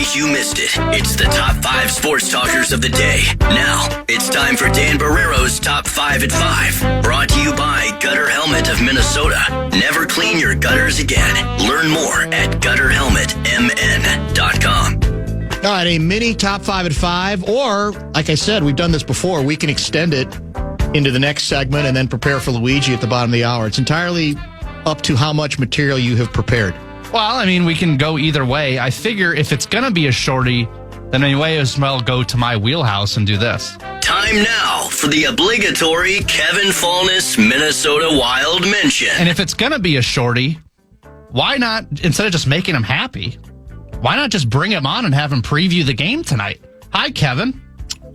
case you missed it, it's the top 5 sports talkers of the day. Now, it's time for Dan Barreiro's Top 5 at 5. Brought to you by Gutter Helmet of Minnesota. Never clean your gutters again. Learn more at gutterhelmetmn.com. All right, a mini top 5 at 5, or, like I said, we've done this before. We can extend it into the next segment and then prepare for Luigi at the bottom of the hour. It's entirely up to how much material you have prepared. Well, I mean, we can go either way. I figure if it's going to be a shorty, then I may as well go to my wheelhouse and do this. Time now for the obligatory Kevin Fallness Minnesota Wild mention. And if it's going to be a shorty, why not, instead of just making him happy, why not just bring him on and have him preview the game tonight? Hi, Kevin.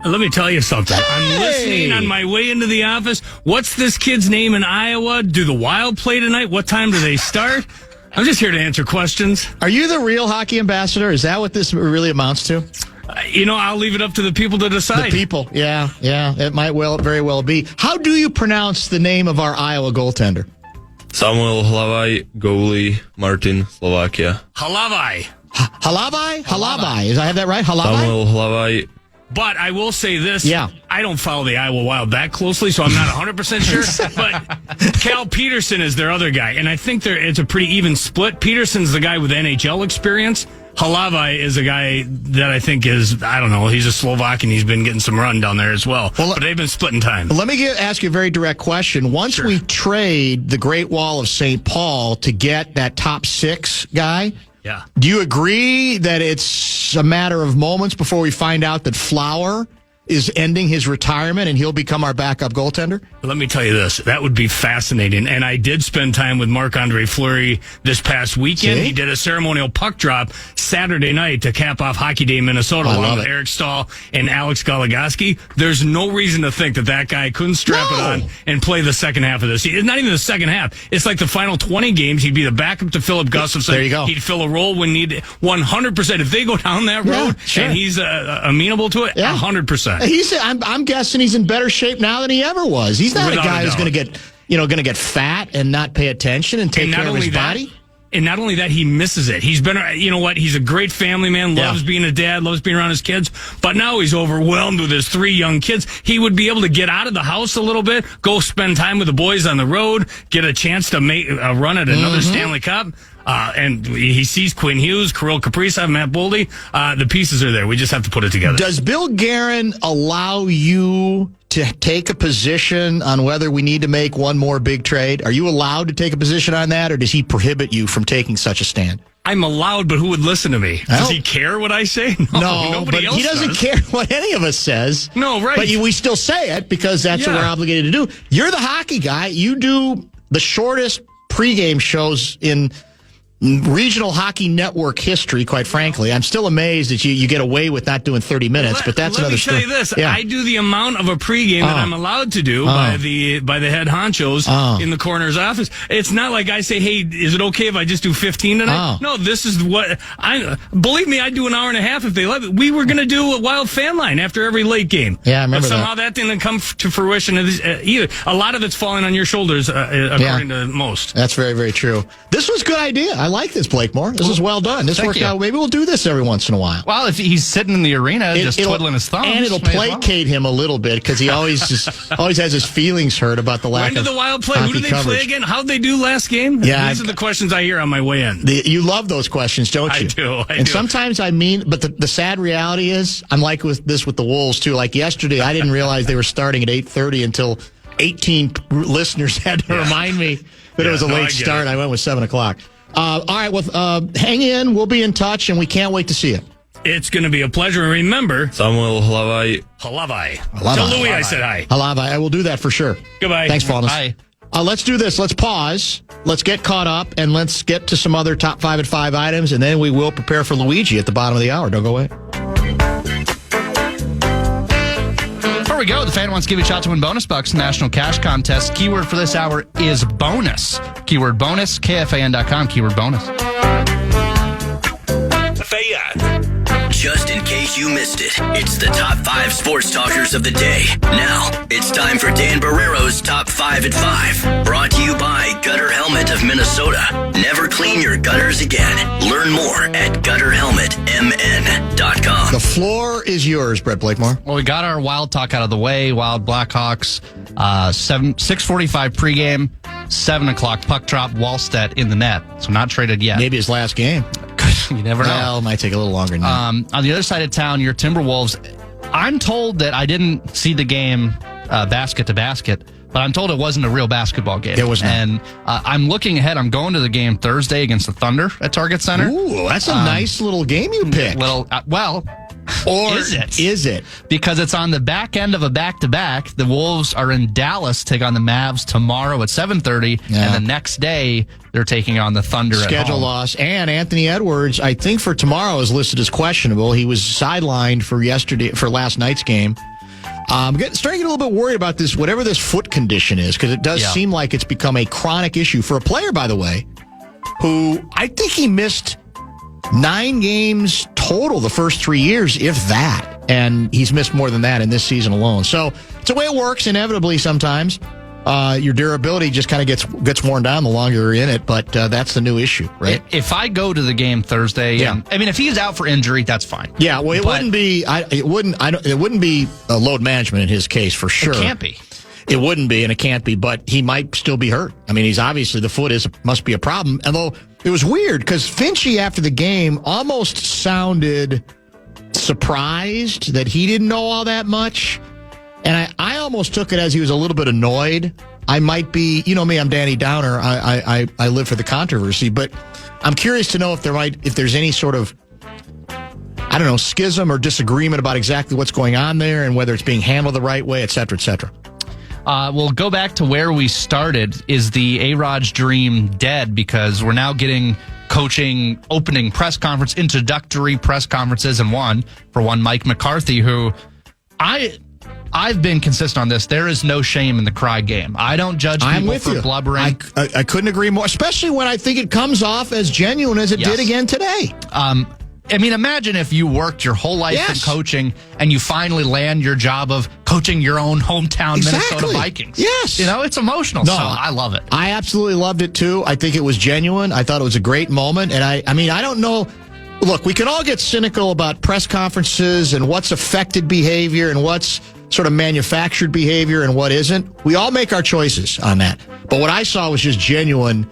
Let me tell you something. Hey! I'm listening on my way into the office. What's this kid's name in Iowa? Do the Wild play tonight? What time do they start? I'm just here to answer questions. Are you the real hockey ambassador? Is that what this really amounts to? I'll leave it up to the people to decide. The people, yeah. It might very well be. How do you pronounce the name of our Iowa goaltender? Samuel Hlavaj, goalie, Martin, Slovakia. Hlavaj. Hlavaj. Did I have that right? Hlavaj? Samuel Hlavaj. But I will say this. Yeah. I don't follow the Iowa Wild that closely, so I'm not 100% sure. But Cal Peterson is their other guy, and I think it's a pretty even split. Peterson's the guy with NHL experience. Hlavaj is a guy that I think is, I don't know, he's a Slovak, and he's been getting some run down there as well. But they've been splitting time. Let me ask you a very direct question. Once we trade the Great Wall of St. Paul to get that top 6 guy, yeah. Do you agree that it's a matter of moments before we find out that Flower is ending his retirement and he'll become our backup goaltender? Let me tell you this. That would be fascinating. And I did spend time with Marc-Andre Fleury this past weekend. See? He did a ceremonial puck drop Saturday night to cap off Hockey Day Minnesota along with Eric Stahl and Alex Goligoski. There's no reason to think that guy couldn't strap it on and play the second half of this. It's not even the second half. It's like the final 20 games. He'd be the backup to Philip Gustafsson. There you go. He'd fill a role when needed 100%. If they go down that road and he's amenable to it, 100%. I'm guessing he's in better shape now than he ever was. He's not a guy who's going to get fat and not pay attention and take care of his body. And not only that, he misses it. He's been, he's a great family man, loves being a dad, loves being around his kids, but now he's overwhelmed with his 3 young kids. He would be able to get out of the house a little bit, go spend time with the boys on the road, get a chance to make a run at another Stanley Cup. And he sees Quinn Hughes, Kirill Kaprizov, Matt Boldy. The pieces are there. We just have to put it together. Does Bill Guerin allow you to take a position on whether we need to make one more big trade? Are you allowed to take a position on that, or does he prohibit you from taking such a stand? I'm allowed, but who would listen to me? Does he care what I say? No, but he doesn't care what any of us says. No, right. But we still say it because that's what we're obligated to do. You're the hockey guy. You do the shortest pregame shows in regional hockey network history, quite frankly. I'm still amazed that you get away with not doing 30 minutes, but that's another story. Let me tell you this. I do the amount of a pregame that I'm allowed to do by the head honchos in the coroner's office. It's not like I say, hey, is it okay if I just do 15 tonight? No, this is what believe me, I'd do an hour and a half if they let me. We were going to do a Wild fan line after every late game. Yeah, I remember but somehow that didn't come to fruition either. A lot of it's falling on your shoulders, according to most. That's very, very true. This was a good idea. I like this, Blakemore. This is well done. This worked out. Maybe we'll do this every once in a while. Well, if he's sitting in the arena just twiddling his thumbs. And it'll placate him a little bit because he always has his feelings hurt about the lack of When did the Wild play? Who did they play again? How'd they do last game? Yeah, These are the questions I hear on my way in. You love those questions, don't you? I do. And sometimes I mean, but the sad reality is, I'm like with the Wolves too. Like yesterday, I didn't realize they were starting at 8:30 until 18 listeners had to remind me that it was a late start. I went with 7 o'clock. All right, well, hang in. We'll be in touch, and we can't wait to see you. It's going to be a pleasure. And remember, Samuel Hlavaj. To Louis, I said hi. Hlavaj. I will do that for sure. Goodbye. Thanks, Fallness. Bye. Let's do this. Let's pause. Let's get caught up, and let's get to some other top 5 at 5 items, and then we will prepare for Luigi at the bottom of the hour. Don't go away. Before we go, the fan wants to give you a shot to win bonus bucks National Cash Contest. Keyword for this hour is bonus. Keyword bonus, KFAN.com, keyword bonus. Just in case you missed it. It's the top 5 sports talkers of the day. Now, it's time for Dan Barreiro's Top 5 at 5. Brought to you by Gutter Helmet of Minnesota. Never clean your gutters again. Learn more at gutterhelmetmn.com. The floor is yours, Brett Blakemore. Well, we got our Wild talk out of the way. Wild Blackhawks, 6:45 pregame, 7 o'clock puck drop, Wallstedt in the net. So not traded yet. Maybe his last game. You never know. Well, it might take a little longer now. On the other side of town, your Timberwolves. I'm told that I didn't see the game basket to basket, but I'm told it wasn't a real basketball game. It was not. And I'm looking ahead. I'm going to the game Thursday against the Thunder at Target Center. Ooh, that's a nice little game you picked. Or is it? Is it? Because it's on the back end of a back-to-back. The Wolves are in Dallas, take on the Mavs tomorrow at 7:30, and the next day they're taking on the Thunder at home. Schedule loss. And Anthony Edwards, I think for tomorrow, is listed as questionable. He was sidelined for last night's game. I'm starting to get a little bit worried about this, whatever this foot condition is, because it does seem like it's become a chronic issue for a player, by the way, who I think he missed 9 games total the first 3 years, if that. And he's missed more than that in this season alone. So it's the way it works inevitably sometimes. Your durability just kind of gets worn down the longer you're in it, but that's the new issue, right? If I go to the game Thursday, if he's out for injury, that's fine. Yeah, well, it wouldn't be a load management in his case for sure. It can't be. It wouldn't be, and it can't be, but he might still be hurt. I mean, he's obviously, the foot must be a problem. Although it was weird because Finchie after the game almost sounded surprised that he didn't know all that much. And I almost took it as he was a little bit annoyed. I might be, you know me, I'm Danny Downer. I live for the controversy, but I'm curious to know if there's any sort of, I don't know, schism or disagreement about exactly what's going on there and whether it's being handled the right way, et cetera, et cetera. We'll go back to where we started. Is the A-Rod's dream dead? Because we're now getting coaching opening press conference, introductory press conferences, and one Mike McCarthy, who I've been consistent on this. There is no shame in the cry game. I don't judge people for blubbering. I couldn't agree more, especially when I think it comes off as genuine as it did again today. Imagine if you worked your whole life in coaching and you finally land your job of coaching your own hometown Minnesota Vikings. Yes. It's emotional. No, so I love it. I absolutely loved it too. I think it was genuine. I thought it was a great moment. And I don't know. Look, we can all get cynical about press conferences and what's affected behavior and what's sort of manufactured behavior and what isn't. We all make our choices on that. But what I saw was just genuine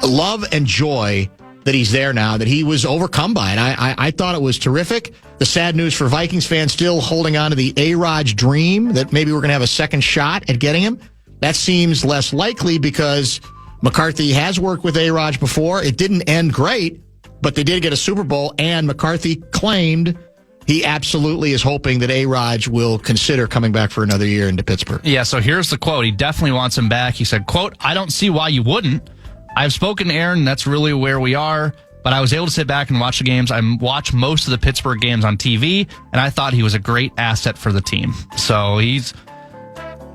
love and joy that he's there now, that he was overcome by it. I thought it was terrific. The sad news for Vikings fans still holding on to the A-Rod's dream that maybe we're going to have a second shot at getting him. That seems less likely because McCarthy has worked with A-Rod before. It didn't end great, but they did get a Super Bowl, and McCarthy claimed he absolutely is hoping that A-Rod will consider coming back for another year into Pittsburgh. Yeah, so here's the quote. He definitely wants him back. He said, quote, "I don't see why you wouldn't. I've spoken to Aaron, and that's really where we are. But I was able to sit back and watch the games. I watched most of the Pittsburgh games on TV, and I thought he was a great asset for the team." So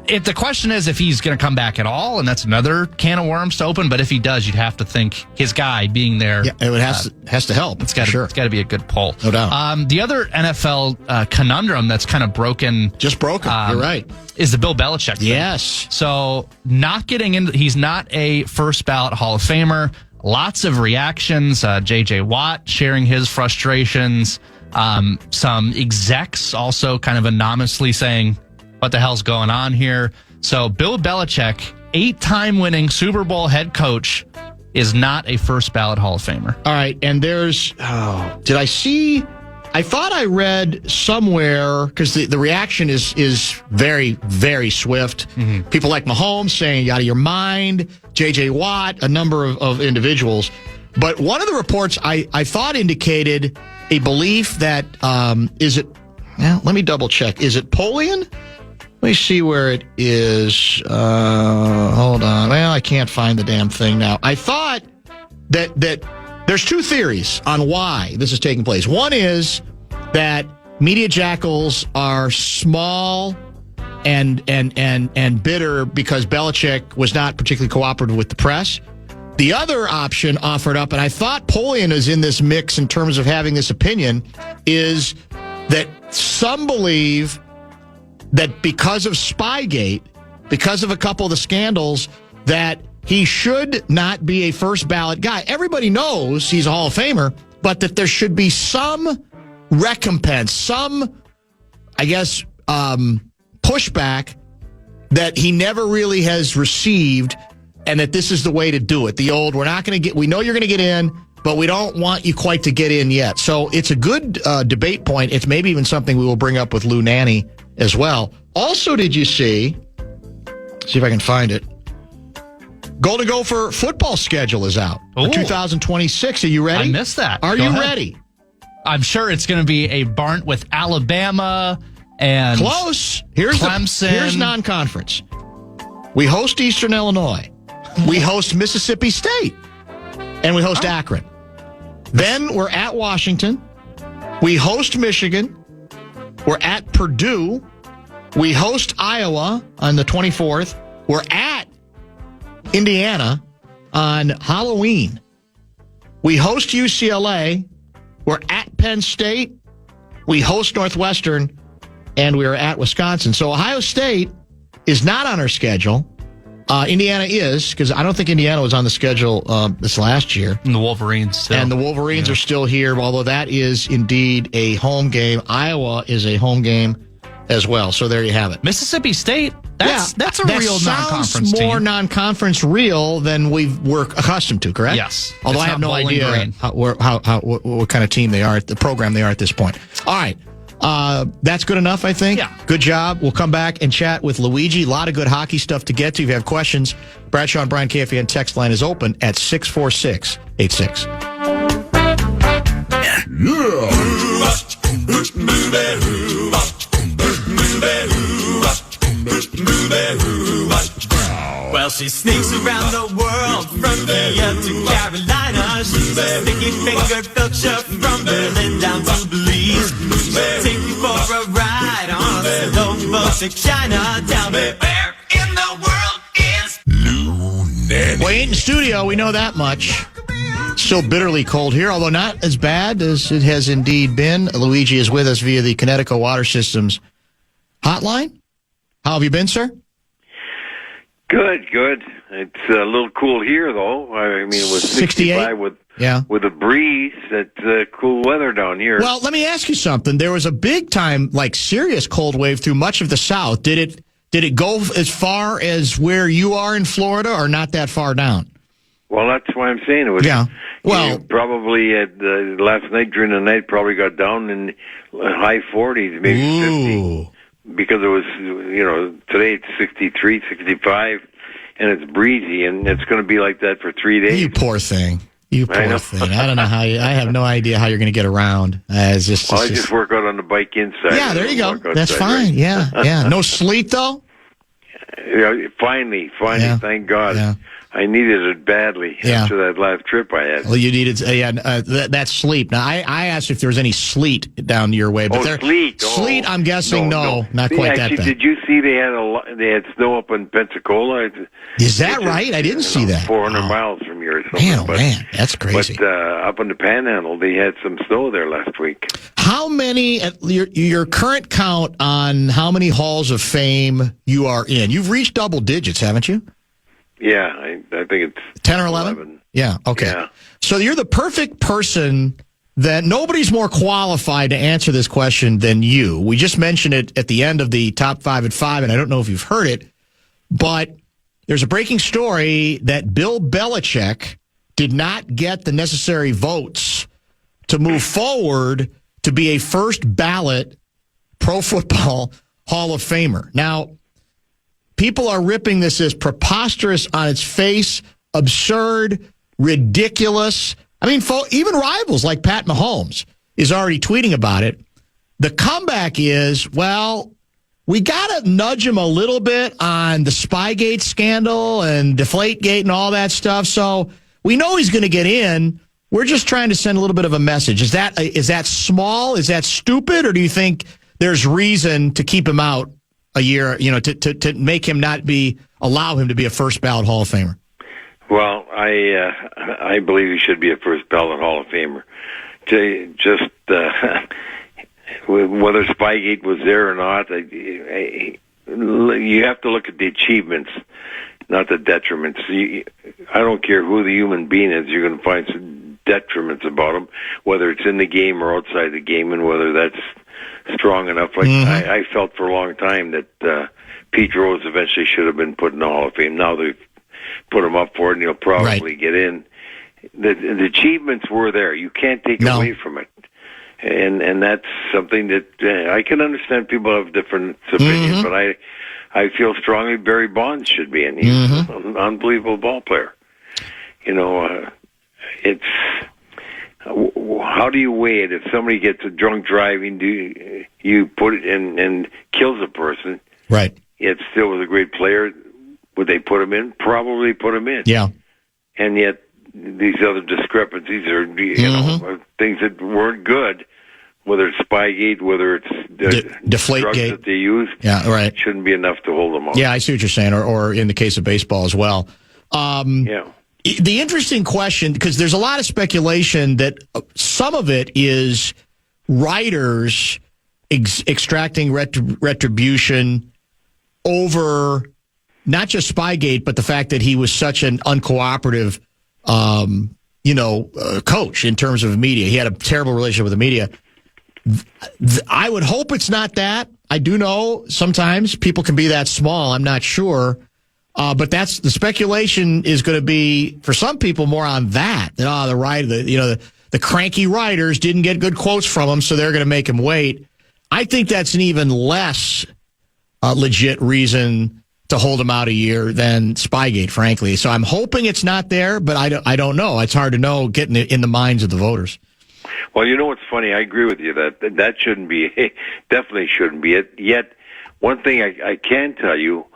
if the question is if he's going to come back at all, and that's another can of worms to open. But if he does, you'd have to think his guy being there. Yeah, it has to help. It's got to be a good pull. No doubt. The other NFL conundrum that's kind of broken. Just broken. You're right. Is the Bill Belichick thing. Yes. So not getting into, he's not a first ballot Hall of Famer. Lots of reactions. J.J. Watt sharing his frustrations. Some execs also kind of anonymously saying, what the hell's going on here? So Bill Belichick, 8-time winning Super Bowl head coach, is not a first ballot Hall of Famer. All right. And did I see? I thought I read somewhere, because the reaction is very, very swift. Mm-hmm. People like Mahomes saying, "You out of your mind." J.J. Watt, a number of individuals. But one of the reports I thought indicated a belief that, let me double check. Is it Polian? Let me see where it is. Hold on. Well, I can't find the damn thing now. I thought that there's two theories on why this is taking place. One is that media jackals are small and bitter because Belichick was not particularly cooperative with the press. The other option offered up, and I thought Polian is in this mix in terms of having this opinion, is that some believe that because of Spygate, because of a couple of the scandals, that he should not be a first ballot guy. Everybody knows he's a Hall of Famer, but that there should be some recompense, some, I guess, pushback that he never really has received, and that this is the way to do it. The old, we know you're going to get in, but we don't want you quite to get in yet. So it's a good debate point. It's maybe even something we will bring up with Lou Nanne as well. Also, did you see if I can find it, Golden Gopher football schedule is out for 2026. Are you ready? I missed that. Are Go you ahead. ready? I'm sure it's going to be a burnt with Alabama and Close. Clemson. Here's non-conference. We host Eastern Illinois. We host Mississippi State. And we host Akron. Then we're at Washington. We host Michigan. We're at Purdue. We host Iowa on the 24th. We're at Indiana on Halloween. We host UCLA. We're at Penn State. We host Northwestern. And we are at Wisconsin. So Ohio State is not on our schedule. Indiana is, because I don't think Indiana was on the schedule this last year. And the Wolverines still. And the Wolverines are still here, although that is indeed a home game. Iowa is a home game as well. So there you have it. Mississippi State, that's a real non-conference sounds team. more non-conference real than we're accustomed to, correct? Yes. Although It's I have not no Bowling idea Green. what kind of team they are, the program they are at this point. All right. That's good enough, I think. Yeah. Good job. We'll come back and chat with Luigi. A lot of good hockey stuff to get to. If you have questions, Bradshaw and Brian KFAN text line is open at 646-86. Well, she sneaks around the world from India to Carolina. She's a sticky-fingered filcher from Berlin down to Belize. She'll take you for a ride on a slow boat to China. Tell me, where in the world is Nanne? We ain't in studio. We know that much. Still bitterly cold here, although not as bad as it has indeed been. Luigi is with us via the Connecticut Water Systems hotline. How have you been, sir? Good, good. It's a little cool here, though. I mean, it was 65 with a breeze. It's cool weather down here. Well, let me ask you something. There was a big time, serious cold wave through much of the South. Did it go as far as where you are in Florida, or not that far down? Well, that's why I'm saying it was. Yeah. Well, probably last night during the night, probably got down in high 40s, maybe 50. Because it was, today it's 63, 65, and it's breezy, and it's going to be like that for 3 days. You poor thing. You poor thing. I don't know how I have no idea how you're going to get around. I just work out on the bike inside. Yeah, there you go. Outside, that's fine. Right? Yeah. No sleet, though? Yeah, finally, thank God. Yeah. I needed it badly after that last trip I had. Well, you needed that's sleep. Now, I asked if there was any sleet down your way, but sleet. Sleet, I'm guessing no, not quite that bad. Did you see they had snow up in Pensacola? Is that right? I didn't see that. 400 miles from here. Man, that's crazy. But up in the Panhandle, they had some snow there last week. How many, your current count on how many halls of fame you are in? You've reached double digits, haven't you? Yeah, I think it's 10 or 11? Yeah, okay. Yeah. So you're the perfect person that nobody's more qualified to answer this question than you. We just mentioned it at the end of the Top 5 at 5, and I don't know if you've heard it, but there's a breaking story that Bill Belichick did not get the necessary votes to move forward to be a first ballot Pro Football Hall of Famer. Now, people are ripping this as preposterous on its face, absurd, ridiculous. I mean, even rivals like Pat Mahomes is already tweeting about it. The comeback is, well, we got to nudge him a little bit on the Spygate scandal and Deflategate and all that stuff. So we know he's going to get in. We're just trying to send a little bit of a message. Is that small? Is that stupid? Or do you think there's reason to keep him out a year, to make him allow him to be a first ballot Hall of Famer? Well, I believe he should be a first ballot Hall of Famer. whether Spygate was there or not, you have to look at the achievements, not the detriments. I don't care who the human being is, you're going to find some detriments about them, whether it's in the game or outside the game, and whether that's strong enough. Like I felt for a long time that Pete Rose eventually should have been put in the Hall of Fame. Now they've put him up for it, and he'll probably get in. The achievements were there. You can't take away from it. And that's something that I can understand. People have different opinions, but I feel strongly Barry Bonds should be in. He's an unbelievable ball player. It's how do you weigh it? If somebody gets a drunk driving, do you put it in and kills a person? Right. Yet still was a great player. Would they put him in? Probably put him in. Yeah. And yet these other discrepancies are, are things that weren't good. Whether it's Spygate, whether it's Deflategate drugs that they use, shouldn't be enough to hold them off. Yeah, I see what you're saying, or in the case of baseball as well. The interesting question, because there's a lot of speculation that some of it is writers extracting retribution over not just Spygate, but the fact that he was such an uncooperative, coach in terms of media. He had a terrible relationship with the media. I would hope it's not that. I do know sometimes people can be that small. I'm not sure. But that's the speculation is going to be for some people more on that. The cranky writers didn't get good quotes from him, so they're going to make him wait. I think that's an even less legit reason to hold him out a year than Spygate, frankly. So I'm hoping it's not there, but I don't know. It's hard to know getting it in the minds of the voters. Well, you know what's funny? I agree with you that shouldn't be, definitely shouldn't be it. Yet, one thing I can tell you,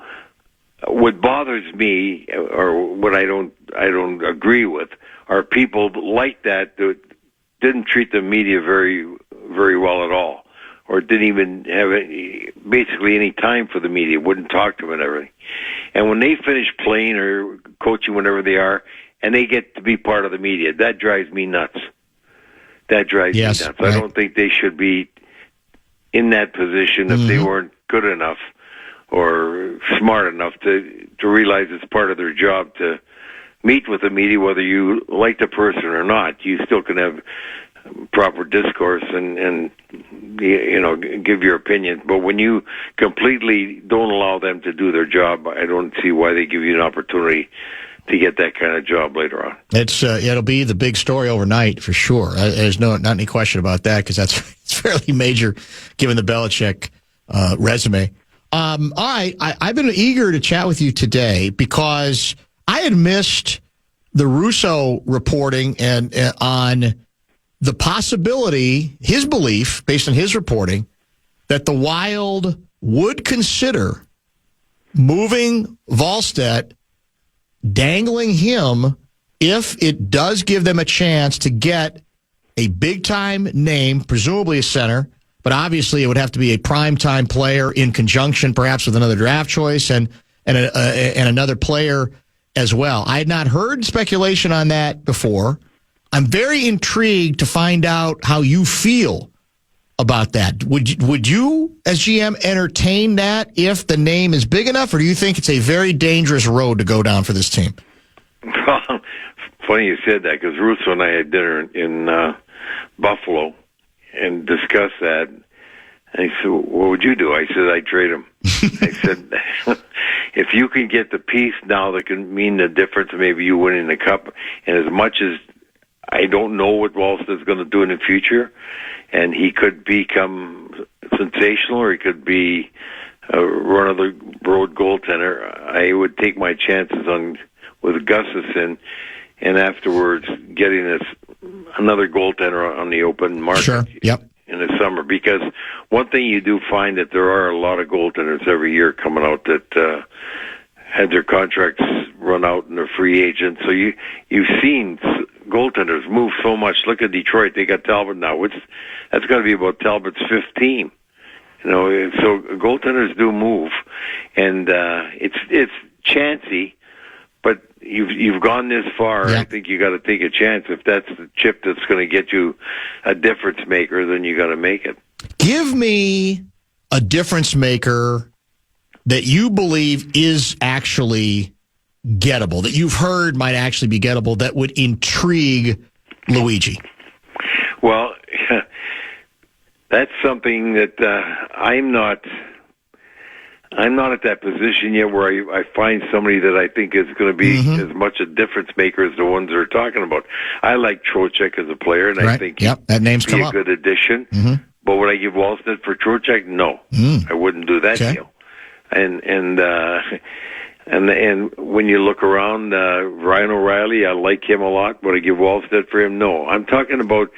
what bothers me, or what I don't agree with, are people like that didn't treat the media very, very well at all, or didn't even have basically any time for the media, wouldn't talk to them and everything. And when they finish playing or coaching, whenever they are, and they get to be part of the media, that drives me nuts. That drives me nuts. Right. I don't think they should be in that position if they weren't good enough or smart enough to realize it's part of their job to meet with the media, whether you like the person or not. You still can have proper discourse and give your opinion. But when you completely don't allow them to do their job, I don't see why they give you an opportunity to get that kind of job later on. It'll be the big story overnight for sure. There's not any question about that, because it's fairly major given the Belichick resume. All right, I've been eager to chat with you today because I had missed the Russo reporting and on the possibility, his belief, based on his reporting, that the Wild would consider moving Wallstedt, dangling him if it does give them a chance to get a big-time name, presumably a center, but obviously it would have to be a prime-time player in conjunction perhaps with another draft choice and another player as well. I had not heard speculation on that before. I'm very intrigued to find out how you feel about that. Would you, as GM, entertain that if the name is big enough, or do you think it's a very dangerous road to go down for this team? Well, funny you said that, because Russo and I had dinner in Buffalo and discussed that. And he said, what would you do? I said, I'd trade him. I said, if you can get the piece now that can mean the difference, maybe you winning the cup, and as much as I don't know what Wallstedt's going to do in the future, and he could become sensational, or he could be a run-of-the-road goaltender, I would take my chances with Gustafsson, and afterwards getting another goaltender on the open market in the summer. Because one thing you do find that there are a lot of goaltenders every year coming out that had their contracts run out and they're free agents. So you've seen goaltenders move so much. Look at Detroit; they got Talbot now. That's got to be about Talbot's fifth team. So goaltenders do move, and it's chancy. But you've gone this far. I think you got to take a chance. If that's the chip that's going to get you a difference maker, then you got to make it. Give me a difference maker that you believe is actually gettable, that you've heard might actually be gettable, that would intrigue Luigi. Well, that's something that I'm not at that position yet where I find somebody that I think is going to be as much a difference maker as the ones they're talking about. I like Trocheck as a player, and I think that name's he'd be come a up. good addition. But would I give Wallstead for Trocheck? No, I wouldn't do that deal. And when you look around, Ryan O'Reilly, I like him a lot. Would I give Wallstead for him? No. I'm talking about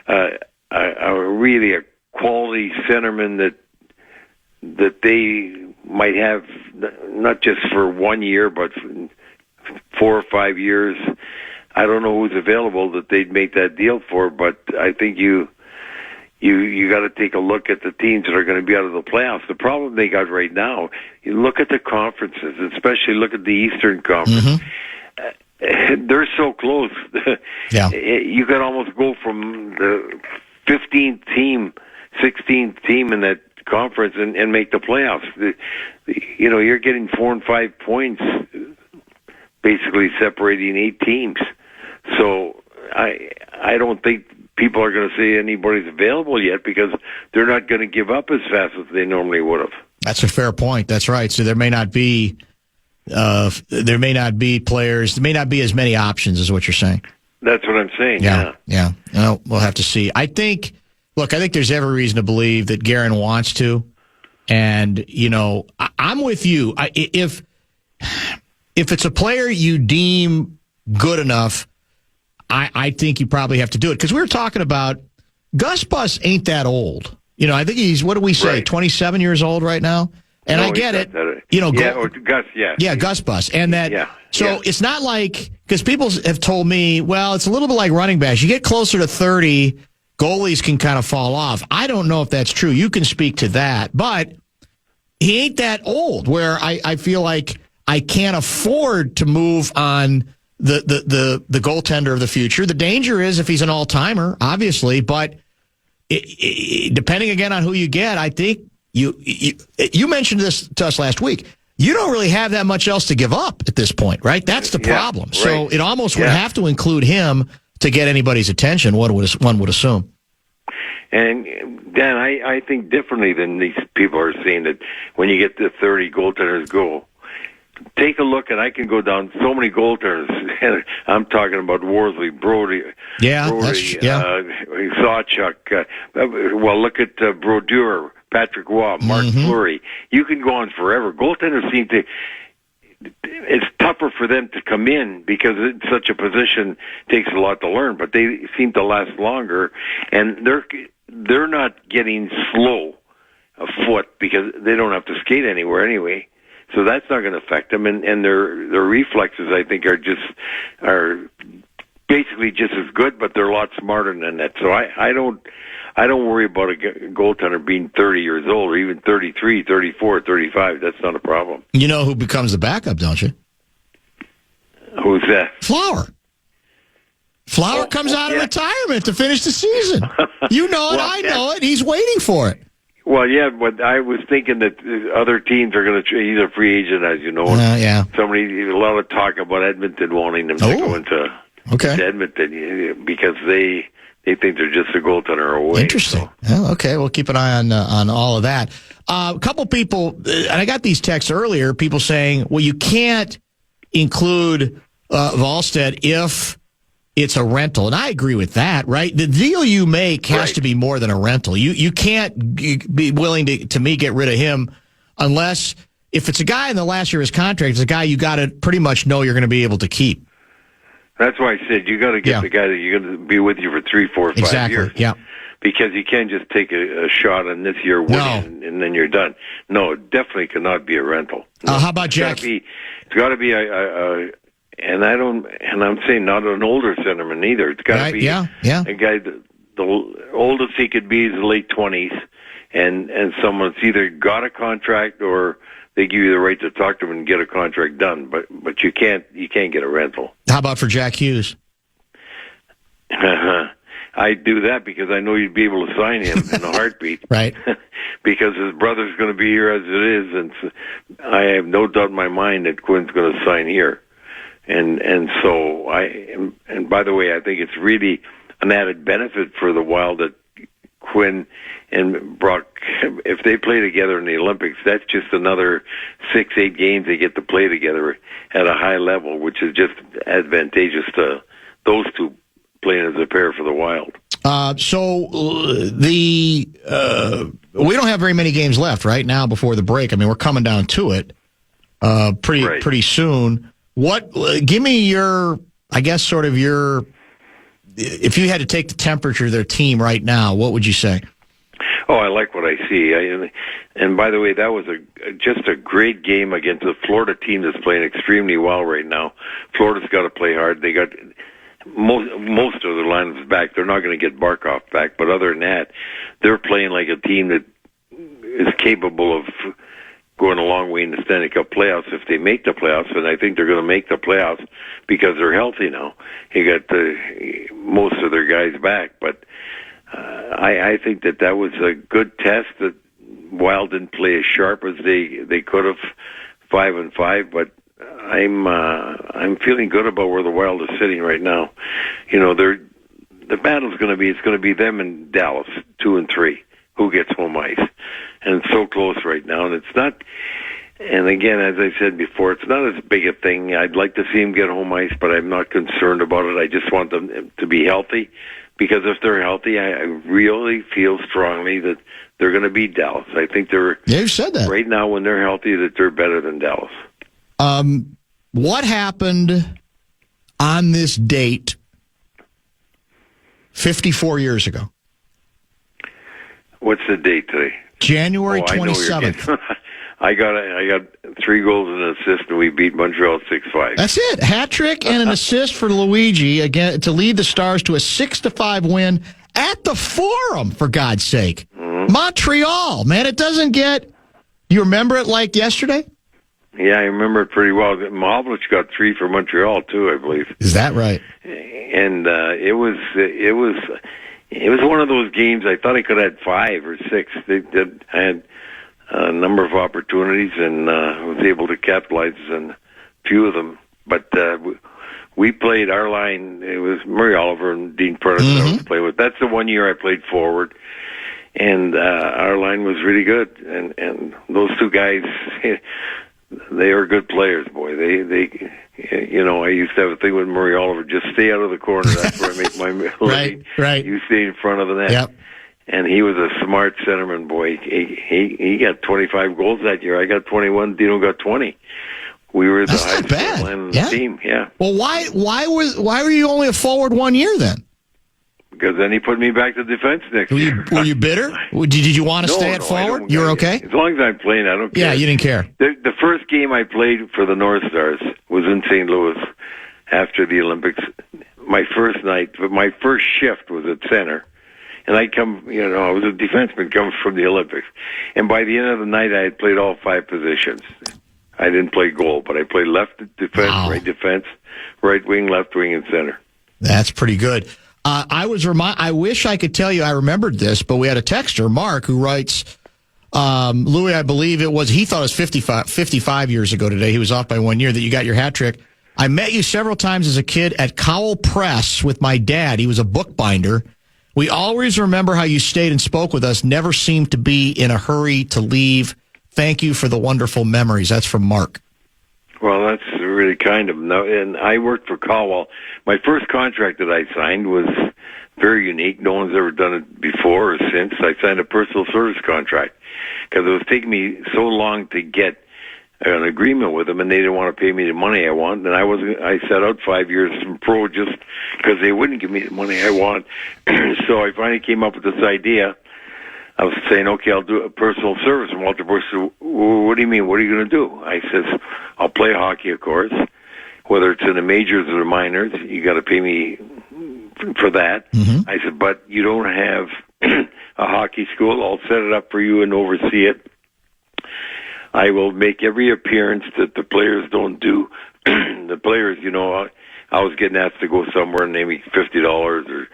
really a quality centerman that they might have not just for 1 year, but for 4 or 5 years. I don't know who's available that they'd make that deal for, but I think you got to take a look at the teams that are going to be out of the playoffs. The problem they got right now, you look at the conferences, especially look at the Eastern Conference. They're so close. You could almost go from the 15th team, 16th team in that conference and make the playoffs. You're getting 4 and 5 points, basically separating 8 teams. So I don't think people are going to say anybody's available yet because they're not going to give up as fast as they normally would have. That's a fair point. That's right. So there may not be players. There may not be as many options, is what you're saying. That's what I'm saying. Yeah. No, we'll have to see. I think there's every reason to believe that Guerin wants to, and I'm with you. If it's a player you deem good enough, I think you probably have to do it, because we were talking about Gus Bus ain't that old. I think he's, what do we say, 27 years old right now? And I get it. Gus, Gus Bus. And that, it's not like, because people have told me, well, it's a little bit like running backs. You get closer to 30, goalies can kind of fall off. I don't know if that's true. You can speak to that. But he ain't that old where I feel like I can't afford to move on the goaltender of the future. The danger is if he's an all-timer, obviously, but depending again on who you get, I think you mentioned this to us last week. You don't really have that much else to give up at this point, right? That's the problem. Right. So it almost would have to include him to get anybody's attention, one would assume. And Dan, I think differently than these people are saying that when you get to 30, goaltenders go. Take a look, and I can go down so many goaltenders. I'm talking about Worsley, Brody, Sawchuk. Look at Brodeur, Patrick Waugh, Mark Fleury. You can go on forever. Goaltenders seem to. It's tougher for them to come in because it's such a position takes a lot to learn, but they seem to last longer, and they're not getting slow afoot because they don't have to skate anywhere anyway. So that's not going to affect them, and their reflexes, I think, are basically just as good, but they're a lot smarter than that. So I don't worry about a goaltender being 30 years old or even 33, 34, 35. That's not a problem. You know who becomes the backup, don't you? Who's that? Flower. Flower comes out of retirement to finish the season. You know it, I know it. He's waiting for it. Well, yeah, but I was thinking that other teams are going to. He's a free agent, as you know. Yeah. A lot of talk about Edmonton wanting him to go into Edmonton because they think they're just a goaltender away. Interesting. So. Okay, we'll keep an eye on all of that. A couple people, and I got these texts earlier. People saying, "Well, you can't include Wallstead if it's a rental," and I agree with that. Right, the deal you make has to be more than a rental. You can't be willing to me get rid of him unless if it's a guy in the last year of his contract, it's a guy you got to pretty much know you're going to be able to keep. That's why I said you got to get the guy that you're going to be with you for 3, 4, 5 years. Yeah. Because you can't just take a shot on this year winning and then you're done. No, it definitely cannot be a rental. No, how about Jack? It's got to be and I'm saying not an older centerman either. It's got to be a guy the oldest he could be is the late 20s, and someone that's either got a contract or they give you the right to talk to him and get a contract done. But you can't get a rental. How about for Jack Hughes? I'd do that because I know you'd be able to sign him in a heartbeat. Right. Because his brother's going to be here as it is, and I have no doubt in my mind that Quinn's going to sign here. And so and by the way, I think it's really an added benefit for the Wild that Quinn and Brock, if they play together in the Olympics, that's just another 6-8 games they get to play together at a high level, which is just advantageous to those two playing as a pair for the Wild. So we don't have very many games left right now before the break. I mean, we're coming down to it pretty soon. Give me your, I guess, sort of your, if you had to take the temperature of their team right now, what would you say? Oh, I like what I see. And by the way, that was just a great game against the Florida team that's playing extremely well right now. Florida's got to play hard. They got most of their lineups back. They're not going to get Barkov back, but other than that, they're playing like a team that is capable of going a long way in the Stanley Cup playoffs if they make the playoffs, and I think they're going to make the playoffs because they're healthy now. You got most of their guys back, but I think that was a good test. That Wild didn't play as sharp as they could have, 5-5, but I'm feeling good about where the Wild is sitting right now. You know, the battle's going to be them and Dallas, 2 and 3, who gets home ice. And it's so close right now, and it's not. And again, as I said before, it's not as big a thing. I'd like to see them get home ice, but I'm not concerned about it. I just want them to be healthy, because if they're healthy, I really feel strongly that they're going to beat Dallas. I think you've said that right now, when they're healthy, that they're better than Dallas. What happened on this date 54 years ago? What's the date today? January 27th. I got 3 goals and an assist, and we beat Montreal 6-5. That's it. Hat trick and an assist for Luigi again to lead the Stars to a 6-5 win at the Forum, for God's sake. Mm-hmm. Montreal, man, it doesn't get. You remember it like yesterday? Yeah, I remember it pretty well. Mavlich got 3 for Montreal too, I believe. Is that right? And it was one of those games. I thought I could have had 5 or 6. I had a number of opportunities, and was able to capitalize on a few of them. But we played our line. It was Murray Oliver and Dean Prentice I was playing with. That's the one year I played forward, and our line was really good. And those 2 guys, they are good players, boy. They I used to have a thing with Murray Oliver: just stay out of the corner. That's where I make my living. Right. You stay in front of the net. Yep. And he was a smart centerman, boy. He got 25 goals that year. I got 21. Dino got 20. We were the highest line on the team. Yeah. Well, why were you only a forward 1 year then? Because then he put me back to defense next year. Were you bitter? Did you want to stay at forward? You were okay? As long as I'm playing, I don't care. Yeah, you didn't care. The first game I played for the North Stars was in St. Louis after the Olympics. My first night, but my first shift was at center. And I was a defenseman coming from the Olympics. And by the end of the night, I had played all 5 positions. I didn't play goal, but I played left defense, right defense, right wing, left wing, and center. That's pretty good. I wish I could tell you I remembered this, but we had a texter, Mark, who writes, Louis, I believe he thought it was 55 years ago today. He was off by 1 year that you got your hat trick. I met you several times as a kid at Cowell Press with my dad. He was a bookbinder. We always remember how you stayed and spoke with us, never seemed to be in a hurry to leave. Thank you for the wonderful memories. That's from Mark. Well, that's really kind of him. And I worked for Caldwell. My first contract that I signed was very unique. No one's ever done it before or since. I signed a personal service contract because it was taking me so long to get an agreement with them, and they didn't want to pay me the money I want. And I set out 5 years from pro just because they wouldn't give me the money I want. So I finally came up with this idea. I was saying, okay, I'll do a personal service. And Walter Bush said, what do you mean? What are you going to do? I says, I'll play hockey, of course. Whether it's in the majors or the minors, you got to pay me for that. Mm-hmm. I said, but you don't have a hockey school. I'll set it up for you and oversee it. I will make every appearance that the players don't do. The players, I was getting asked to go somewhere and they make $50 or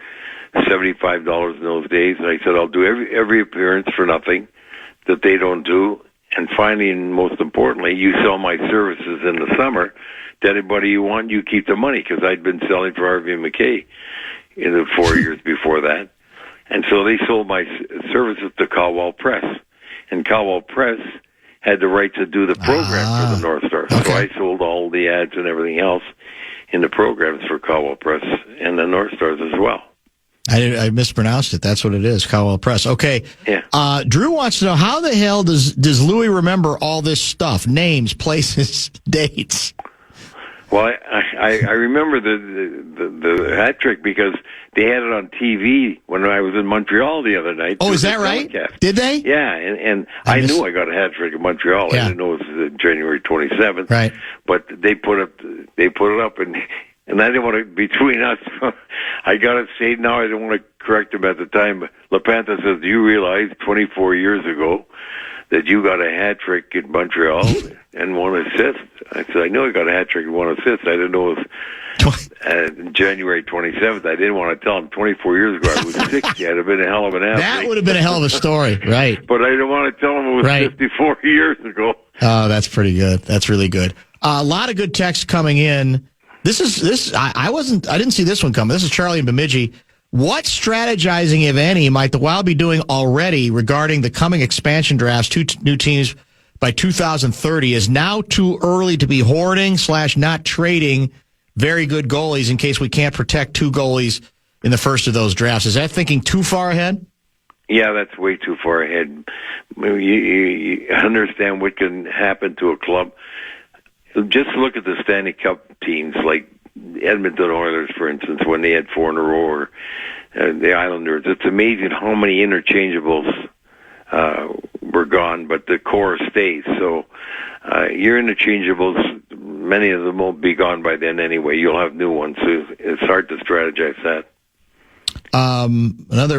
$75 in those days. And I said, I'll do every appearance for nothing that they don't do. And finally, and most importantly, you sell my services in the summer to anybody you want. You keep the money, because I'd been selling for Harvey and McKay in the 4 years before that. And so they sold my services to Caldwell Press. And Caldwell Press had the right to do the program for the North Stars. Okay. So I sold all the ads and everything else in the programs for Caldwell Press and the North Stars as well. I mispronounced it. That's what it is, Caldwell Press. Okay. Yeah. Drew wants to know, how the hell does Louis remember all this stuff? Names, places, dates. Well, I remember the hat trick because they had it on TV when I was in Montreal the other night. Oh, is that right? Telecast. Did they? Yeah, and I knew I got a hat trick in Montreal. Yeah. I didn't know it was January 27th. Right. But they put it up, and I didn't want to, between us, I got to say now, I don't want to correct him at the time, but LaPanta says, do you realize 24 years ago that you got a hat trick in Montreal and one assist? I said, I know I got a hat trick and one assist. I didn't know it was January 27th. I didn't want to tell him 24 years ago I was 60. I'd have been a hell of an athlete. That would have been a hell of a story, right? But I didn't want to tell him it was 54 years ago. Oh, that's pretty good. That's really good. A lot of good text coming in. I didn't see this one coming. This is Charlie in Bemidji. What strategizing, if any, might the Wild be doing already regarding the coming expansion drafts, 2 new teams by 2030? Is now too early to be hoarding / not trading very good goalies in case we can't protect 2 goalies in the first of those drafts? Is that thinking too far ahead? Yeah, that's way too far ahead. You understand what can happen to a club. Just look at the Stanley Cup teams like Edmonton Oilers, for instance, when they had 4 in a row, or the Islanders. It's amazing how many interchangeables were gone, but the core stays. So your interchangeables, many of them won't be gone by then anyway. You'll have new ones, so it's hard to strategize that.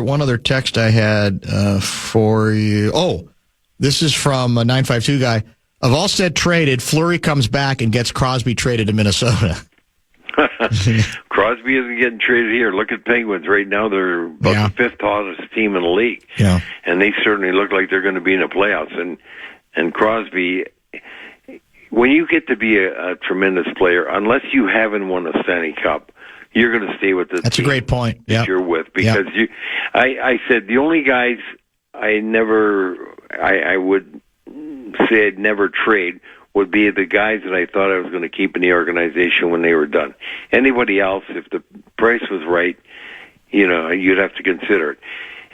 One other text I had for you. Oh, this is from a 952 guy. Of Allsted traded, Fleury comes back and gets Crosby traded to Minnesota. Crosby isn't getting traded here. Look at Penguins right now; they're about the 5th hottest team in the league, and they certainly look like they're going to be in the playoffs. And Crosby, when you get to be a tremendous player, unless you haven't won a Stanley Cup, you're going to stay with this. That's team a great point. that you're with, because I said the only guys I would say I'd never trade would be the guys that I thought I was going to keep in the organization when they were done. Anybody else, if the price was right, you'd have to consider it.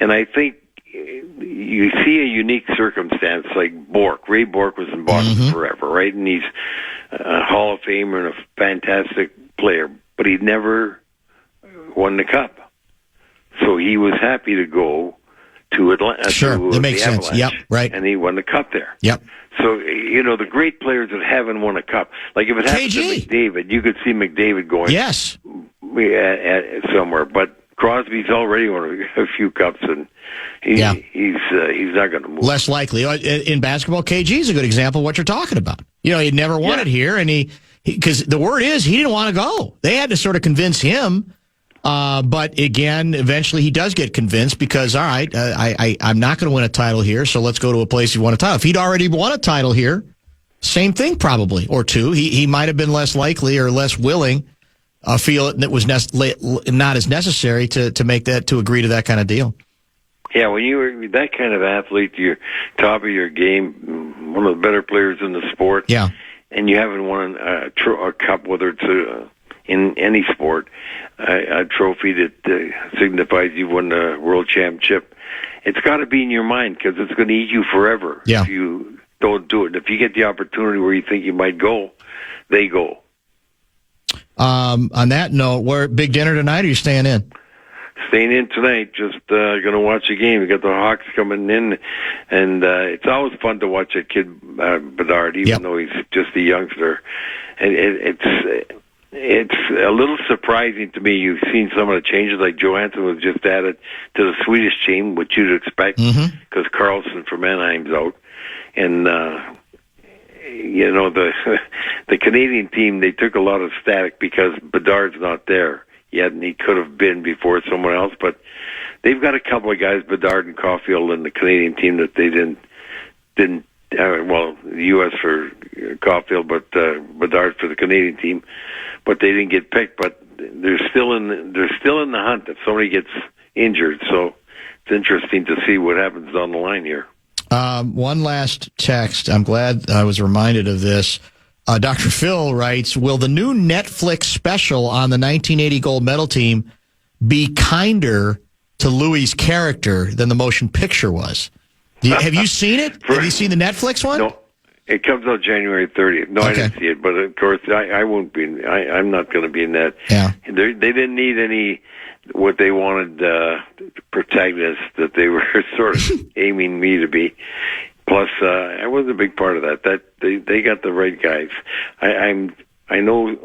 And I think you see a unique circumstance like Bork. Ray Bork was in Boston forever, right? And he's a Hall of Famer and a fantastic player, but he never won the Cup. So he was happy to go to Atlanta. Sure, that makes sense. Yep, right. And he won the Cup there. Yep. So, the great players that haven't won a Cup, like if it happened to McDavid, you could see McDavid going somewhere. But Crosby's already won a few Cups, and he's not going to move. Less likely. In basketball, KG is a good example of what you're talking about. He never won it here, and because the word is he didn't want to go. They had to sort of convince him. But again, eventually he does get convinced because, all right, I'm not going to win a title here, so let's go to a place you won a title. If he'd already won a title here, same thing probably, or 2. He might have been less likely or less willing, feel it was not as necessary to make that, to agree to that kind of deal. Yeah, when you were that kind of athlete, you're top of your game, one of the better players in the sport. Yeah. And you haven't won a Cup, whether it's in any sport, a trophy that signifies you've won the World Championship. It's got to be in your mind because it's going to eat you forever if you don't do it. If you get the opportunity where you think you might go, they go. On that note, we're at big dinner tonight, or are you staying in? Staying in tonight, just going to watch a game. We got the Hawks coming in, and it's always fun to watch that kid Bedard, even though he's just a youngster. And it's a little surprising to me. You've seen some of the changes, like Johansson was just added to the Swedish team, which you'd expect because Karlsson from Anaheim's out, and the Canadian team, they took a lot of static because Bedard's not there. yet, and he could have been before someone else. But they've got a couple of guys, Bedard and Caulfield, in the Canadian team that they didn't. Well, the U.S. for Caulfield, but Bedard for the Canadian team, but they didn't get picked. But they're still in the hunt if somebody gets injured. So it's interesting to see what happens down the line here. One last text. I'm glad I was reminded of this. Dr. Phil writes, will the new Netflix special on the 1980 gold medal team be kinder to Louis' character than the motion picture was? Have you seen it? Have you seen the Netflix one? No, it comes out January 30th. No, okay. I didn't see it, but of course I won't be. I'm not going to be in that. Yeah. They didn't need any what they wanted protagonists that they were sort of aiming me to be. Plus, I was a big part of that. That they got the right guys. I know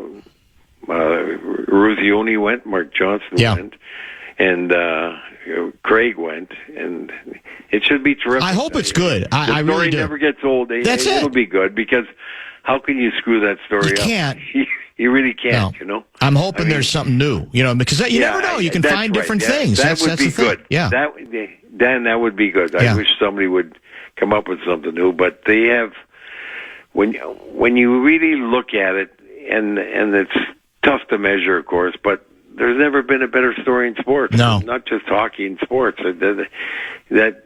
Ruzioni went, Mark Johnson went, and Craig went, and it should be terrific. I hope it's good. I really do. The story never gets old. That's it. It'll be good, because how can you screw that story up? You can't. You really can't, you know? I'm hoping there's something new, because you never know. You can find different things. That would be good. Yeah. Dan, that would be good. I wish somebody would come up with something new, but they have, when you really look at it, and it's tough to measure, of course, but there's never been a better story in sports. No. Not just hockey in sports. That's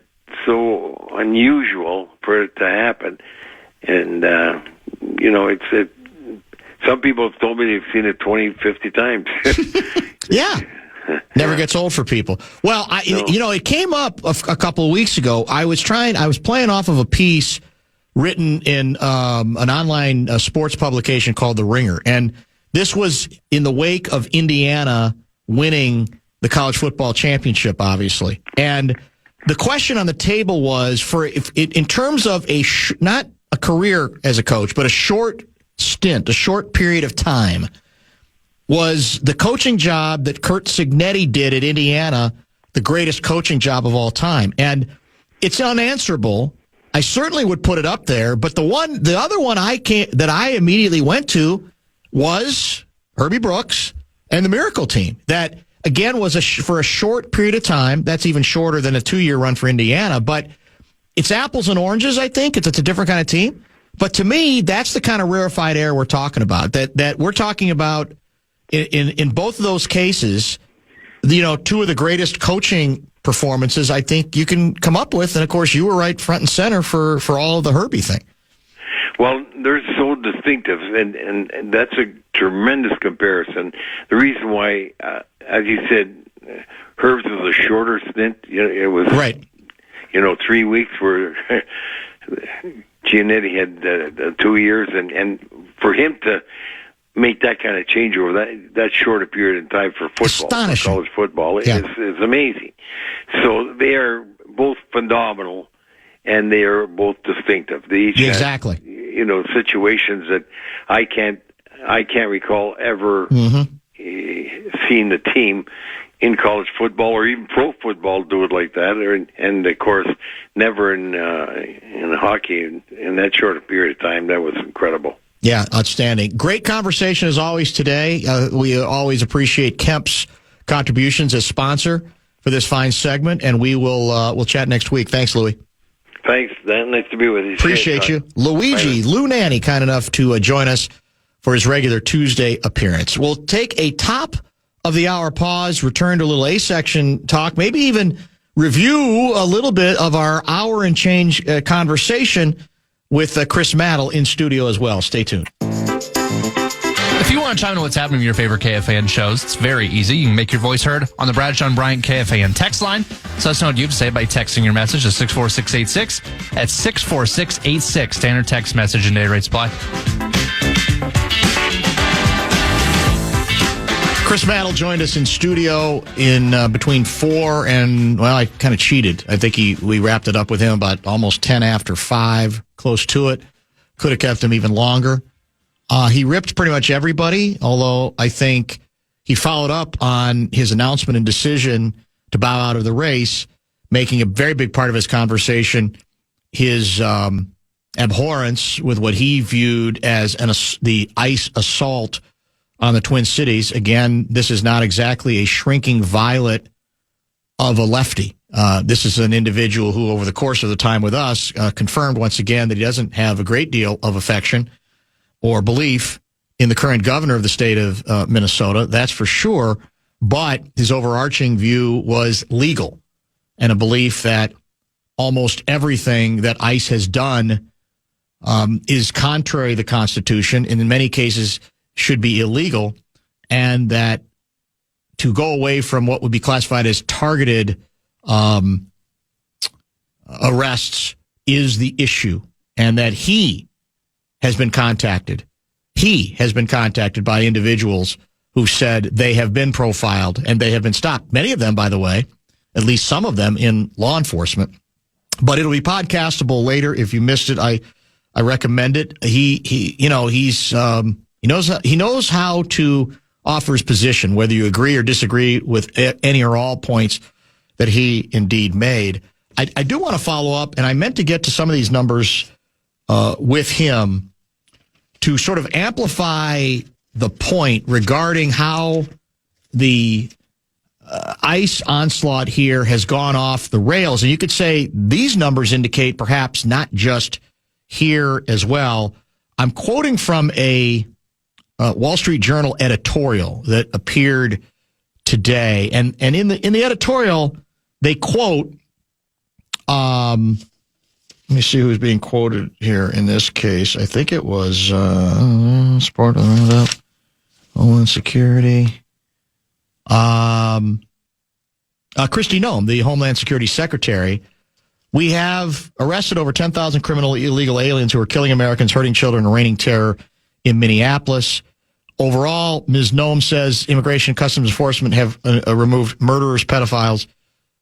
so unusual for it to happen. And, it's some people have told me they've seen it 20, 50 times. Yeah. Never gets old for people. Well, it came up a couple of weeks ago. I was playing off of a piece written in an online sports publication called The Ringer. And this was in the wake of Indiana winning the college football championship, obviously. And the question on the table was, in terms of not a career as a coach, but a short stint, a short period of time, was the coaching job that Curt Cignetti did at Indiana the greatest coaching job of all time? And it's unanswerable. I certainly would put it up there, but the other one that I immediately went to was Herbie Brooks and the Miracle Team. That, again, was for a short period of time. That's even shorter than a 2-year run for Indiana. But it's apples and oranges, I think. It's a different kind of team. But to me, that's the kind of rarefied air we're talking about. That we're talking about in both of those cases, two of the greatest coaching performances I think you can come up with. And, of course, you were right front and center for all of the Herbie thing. Well, they're so distinctive, and that's a tremendous comparison. The reason why, as you said, Herb's was a shorter stint. It was right. 3 weeks where Giannetti had 2 years, and for him to make that kind of changeover that short a period of time for football, for college football, is amazing. So they are both phenomenal, and they are both distinctive. They each exactly. have, situations that I can't recall ever seeing the team in college football or even pro football do it like that, and of course never in hockey in that short a period of time. That was incredible. Yeah, outstanding. Great conversation as always today. We always appreciate Kemp's contributions as sponsor for this fine segment, and we'll chat next week. Thanks, Louis. Thanks, Dan. Nice to be with you. Appreciate you. Lou Nanne, kind enough to join us for his regular Tuesday appearance. We'll take a top of the hour pause, return to a little A-section talk, maybe even review a little bit of our hour and change conversation with Chris Maddle in studio as well. Stay tuned. If you want to chime in what's happening in your favorite KFAN shows, it's very easy. You can make your voice heard on the Brad John Bryant KFAN text line. So let us know what you have to say by texting your message to 64686. That's 64686. Standard text message and data rate supply. Chris Maddle joined us in studio in between 4 and, well, I kind of cheated. I think we wrapped it up with him about almost 10 after 5, close to it. Could have kept him even longer. He ripped pretty much everybody, although I think he followed up on his announcement and decision to bow out of the race, making a very big part of his conversation his abhorrence with what he viewed as the ICE assault on the Twin Cities. Again, this is not exactly a shrinking violet of a lefty. This is an individual who, over the course of the time with us, confirmed once again that he doesn't have a great deal of affection or belief in the current governor of the state of Minnesota. That's for sure. But his overarching view was legal, and a belief that almost everything that ICE has done is contrary to the Constitution, and in many cases should be illegal, and that to go away from what would be classified as targeted arrests is the issue, and that he has been contacted. He has been contacted by individuals who said they have been profiled and they have been stopped. Many of them, by the way, at least some of them in law enforcement. But it'll be podcastable later. If you missed it, I recommend it. He knows how to offer his position, whether you agree or disagree with any or all points that he indeed made. I do want to follow up, and I meant to get to some of these numbers with him to sort of amplify the point regarding how the ICE onslaught here has gone off the rails. And you could say these numbers indicate perhaps not just here as well. I'm quoting from a Wall Street Journal editorial that appeared today. And in the editorial, they quote, let me see who's being quoted here in this case. I think it was Sport Roundup, Homeland Security. Kristi Noem, the Homeland Security Secretary. We have arrested over 10,000 criminal illegal aliens who are killing Americans, hurting children, and raining terror in Minneapolis. Overall, Ms. Noem says Immigration and Customs Enforcement have removed murderers, pedophiles,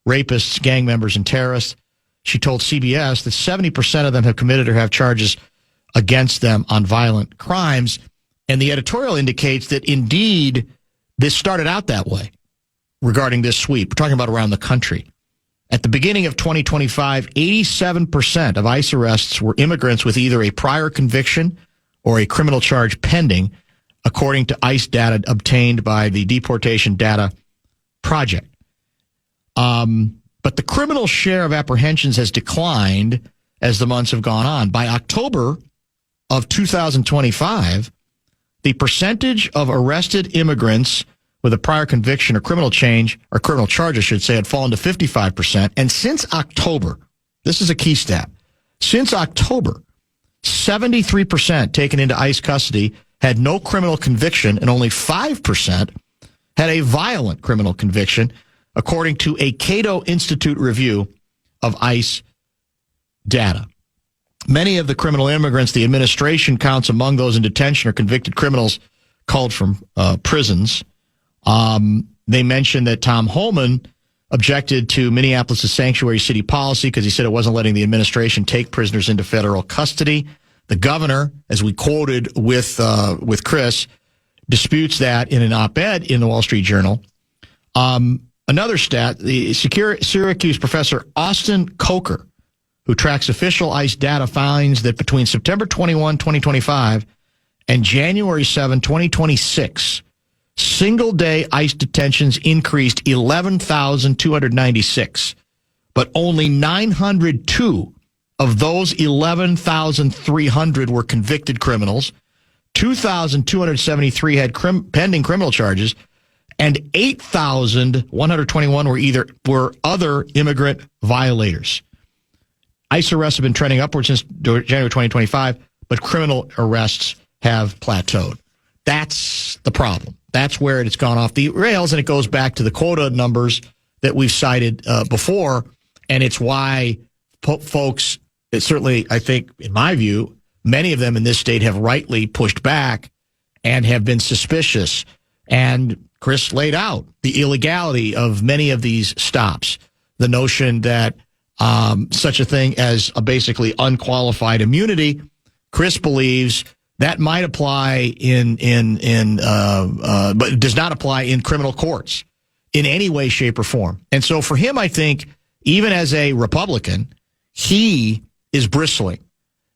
rapists, gang members, and terrorists. She told CBS that 70% of them have committed or have charges against them on violent crimes. And the editorial indicates that indeed this started out that way regarding this sweep. We're talking about around the country. At the beginning of 2025, 87% of ICE arrests were immigrants with either a prior conviction or a criminal charge pending, according to ICE data obtained by the Deportation Data Project. But the criminal share of apprehensions has declined as the months have gone on. By October of 2025, the percentage of arrested immigrants with a prior conviction or criminal charge, I should say, had fallen to 55%. And since October, this is a key stat, since October, 73% taken into ICE custody had no criminal conviction, and only 5% had a violent criminal conviction, according to a Cato Institute review of ICE data. Many of the criminal immigrants the administration counts among those in detention are convicted criminals called from prisons. They mentioned that Tom Homan objected to Minneapolis' sanctuary city policy because he said it wasn't letting the administration take prisoners into federal custody. The governor, as we quoted with Chris, disputes that in an op-ed in the Wall Street Journal. Another stat, the Syracuse professor Austin Coker, who tracks official ICE data, finds that between September 21, 2025 and January 7, 2026, single-day ICE detentions increased 11,296, but only 902 of those 11,300 were convicted criminals, 2,273 had pending criminal charges, and 8,121 were other immigrant violators. ICE arrests have been trending upward since January 2025, but criminal arrests have plateaued. That's the problem. That's where it's gone off the rails, and it goes back to the quota numbers that we've cited before, and it's why folks, certainly, I think, in my view, many of them in this state have rightly pushed back and have been suspicious. And Chris laid out the illegality of many of these stops, the notion that such a thing as a basically unqualified immunity, Chris believes that might apply but it does not apply in criminal courts in any way, shape, or form. And so for him, I think, even as a Republican, he is bristling.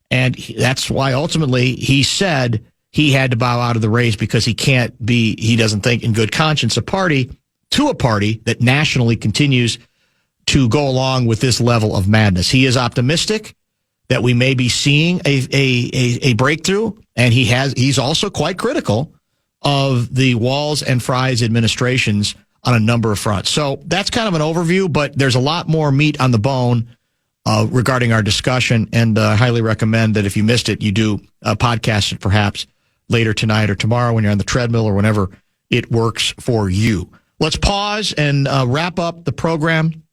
And that's why ultimately he said he had to bow out of the race because he doesn't think in good conscience a party that nationally continues to go along with this level of madness. He is optimistic that we may be seeing a breakthrough, and he's also quite critical of the Walz and Fries administrations on a number of fronts. So that's kind of an overview, but there's a lot more meat on the bone regarding our discussion, and I highly recommend that if you missed it, you do podcast it perhaps later tonight or tomorrow when you're on the treadmill or whenever it works for you. Let's pause and wrap up the program.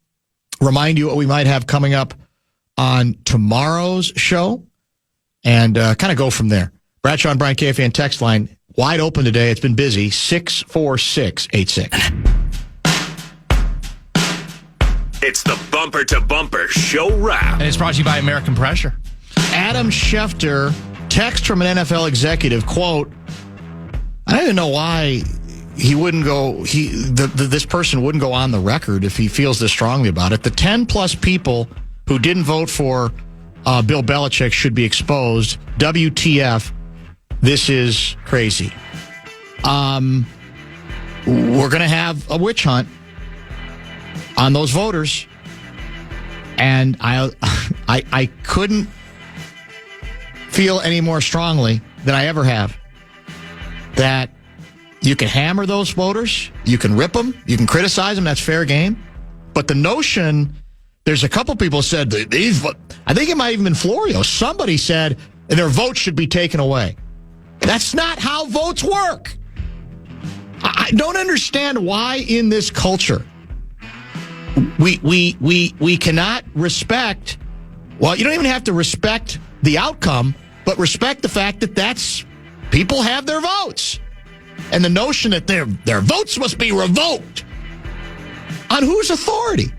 Remind you what we might have coming up on tomorrow's show and kind of go from there. Bradshaw and Brian KFAN text line wide open today. It's been busy. 64686. It's the Bumper to Bumper Show Wrap. And it's brought to you by American Pressure. Adam Schefter, text from an NFL executive, quote, I don't even know why he wouldn't go, this person wouldn't go on the record if he feels this strongly about it. The 10-plus people who didn't vote for Bill Belichick should be exposed. WTF, this is crazy. We're going to have a witch hunt on those voters, and I couldn't feel any more strongly than I ever have that you can hammer those voters, you can rip them, you can criticize them, that's fair game. But the notion, there's a couple people said, I think it might have even been Florio, somebody said their votes should be taken away. That's not how votes work. I don't understand why in this culture we cannot respect, well, you don't even have to respect the outcome, but respect the fact that people have their votes. And the notion that their votes must be revoked. On whose authority?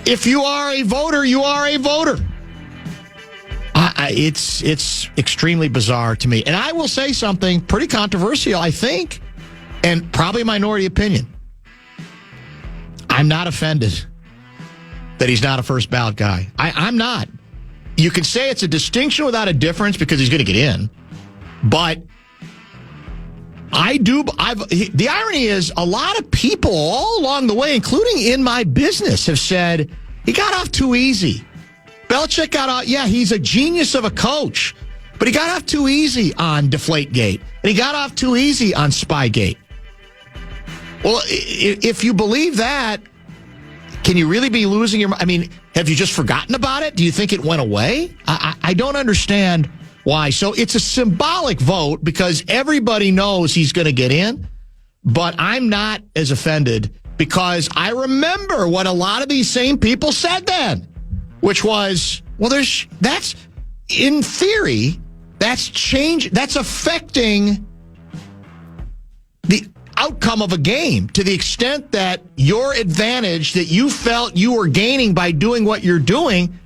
If you are a voter, you are a voter. It's extremely bizarre to me. And I will say something pretty controversial, I think, and probably a minority opinion. I'm not offended that he's not a first ballot guy. I'm not. You can say it's a distinction without a difference because he's going to get in. But the irony is a lot of people all along the way, including in my business, have said he got off too easy. Belichick got off, yeah, he's a genius of a coach, but he got off too easy on Deflategate, and he got off too easy on Spygate. Well, if you believe that, can you really be losing your mind? I mean, have you just forgotten about it? Do you think it went away? I don't understand why. So it's a symbolic vote because everybody knows he's going to get in, but I'm not as offended because I remember what a lot of these same people said then, which was, well, that's in theory, that's affecting the outcome of a game to the extent that your advantage that you felt you were gaining by doing what you're doing,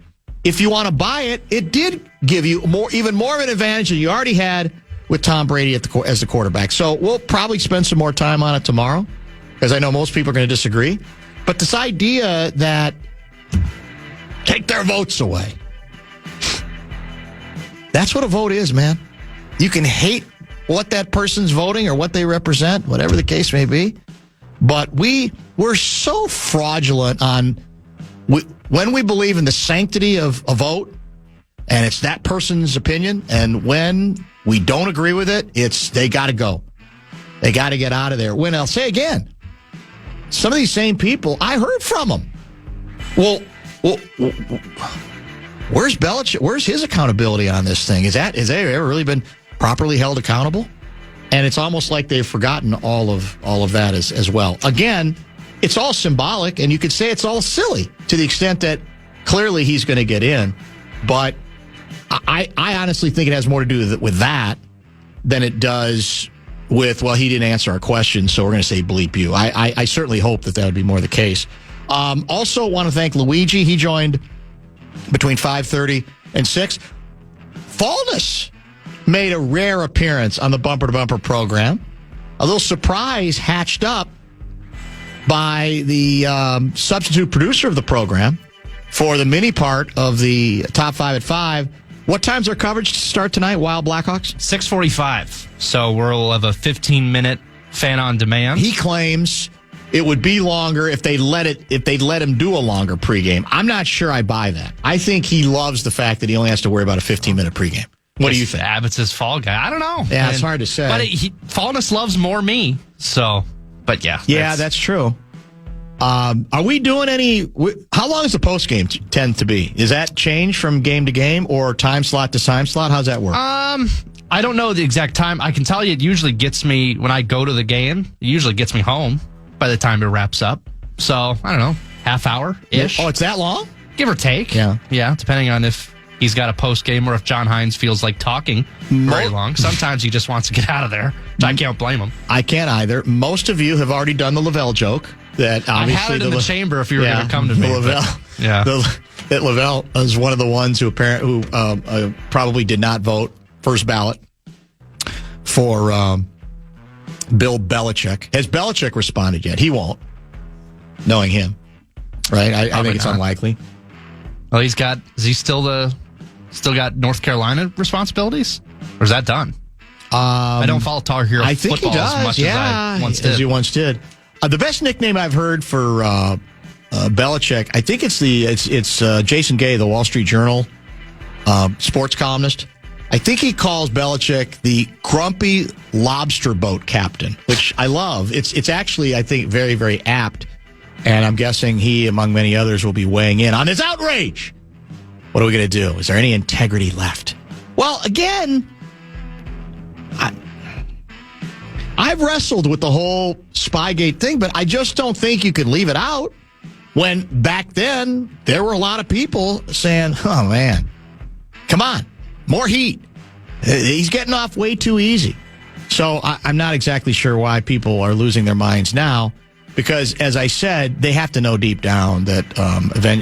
if you want to buy it, it did give you even more of an advantage than you already had with Tom Brady as the quarterback. So we'll probably spend some more time on it tomorrow because I know most people are going to disagree. But this idea that take their votes away, that's what a vote is, man. You can hate what that person's voting or what they represent, whatever the case may be. But we're so fraudulent on when we believe in the sanctity of a vote, and it's that person's opinion, and when we don't agree with it, they got to go. They got to get out of there. When I'll say again, some of these same people, I heard from them. Well, where's Belichick? Where's his accountability on this thing? Has they ever really been properly held accountable? And it's almost like they've forgotten all of that as well. Again, it's all symbolic, and you could say it's all silly to the extent that clearly he's going to get in. But I honestly think it has more to do with that than it does with, well, he didn't answer our question, so we're going to say bleep you. I certainly hope that would be more the case. Also want to thank Luigi. He joined between 5:30 and 6. Fallness made a rare appearance on the Bumper to Bumper program. A little surprise hatched up by the substitute producer of the program for the mini part of the Top 5 at 5. What time's our coverage to start tonight, Wild Blackhawks? 6:45. So we'll have a 15-minute fan on demand. He claims it would be longer if they let him do a longer pregame. I'm not sure I buy that. I think he loves the fact that he only has to worry about a 15-minute pregame. What do you think? Abbott's his fall guy. I don't know. Yeah, it's hard to say. But Fallness loves more me. So, but yeah. Yeah, that's true. Are we doing any? How long does the post game tend to be? Is that change from game to game or time slot to time slot? How's that work? I don't know the exact time. I can tell you it usually gets me, when I go to the game, it usually gets me home by the time it wraps up. So, I don't know, half hour-ish. Oh, it's that long? Give or take. Yeah. Yeah, depending on if he's got a post game or if John Hines feels like talking very long. Sometimes he just wants to get out of there. So I can't blame him. I can't either. Most of you have already done the Lavelle joke. That I obviously had it in the chamber if you were going to come to me. That Lavelle is one of the ones who probably did not vote first ballot for Bill Belichick. Has Belichick responded yet? He won't, knowing him. Right? I think it's unlikely. Well, is he still got North Carolina responsibilities? Or is that done? I don't follow Tar Heel football as much as I once did. As you once did. The best nickname I've heard for Belichick, I think it's Jason Gay, the Wall Street Journal sports columnist. I think he calls Belichick the grumpy lobster boat captain, which I love. It's actually, I think, very, very apt. And I'm guessing he, among many others, will be weighing in on his outrage. What are we going to do? Is there any integrity left? Well, again, I've wrestled with the whole Spygate thing, but I just don't think you could leave it out when back then there were a lot of people saying, oh, man, come on, more heat. He's getting off way too easy. So I'm not exactly sure why people are losing their minds now because, as I said, they have to know deep down that